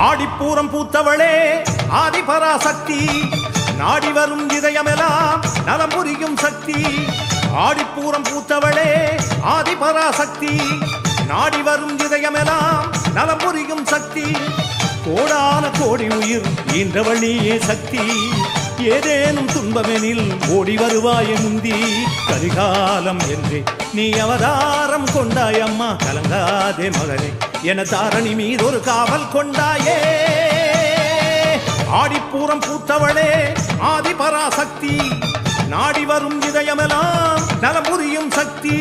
ஆடிப்பூரம் பூத்தவளே ஆதிபராசக்தி, நாடி வரும் இதயமெல்லாம் நலம் புரியும் சக்தி. ஆடிப்பூரம் பூத்தவளே ஆதிபராசக்தி, நாடி வரும் இதயமெல்லாம் நலம் புரியும் சக்தி. கோடான கோடி உயிர் ஈன்றவள் நீயே சக்தி, ஏதேனும் துன்பமெனில் ஓடி வருவாய முந்தி. கரிகாலம் என்றே நீ அவதாரம் கொண்டாய் அம்மா, கலங்காதே மகனே என தாரணி மீது ஒரு காவல் கொண்டாயே. ஆடிப்பூரம் பூத்தவளே ஆதிபராசக்தி, நாடி வரும் இதயமெல்லாம் நலம் புரியும் சக்தி.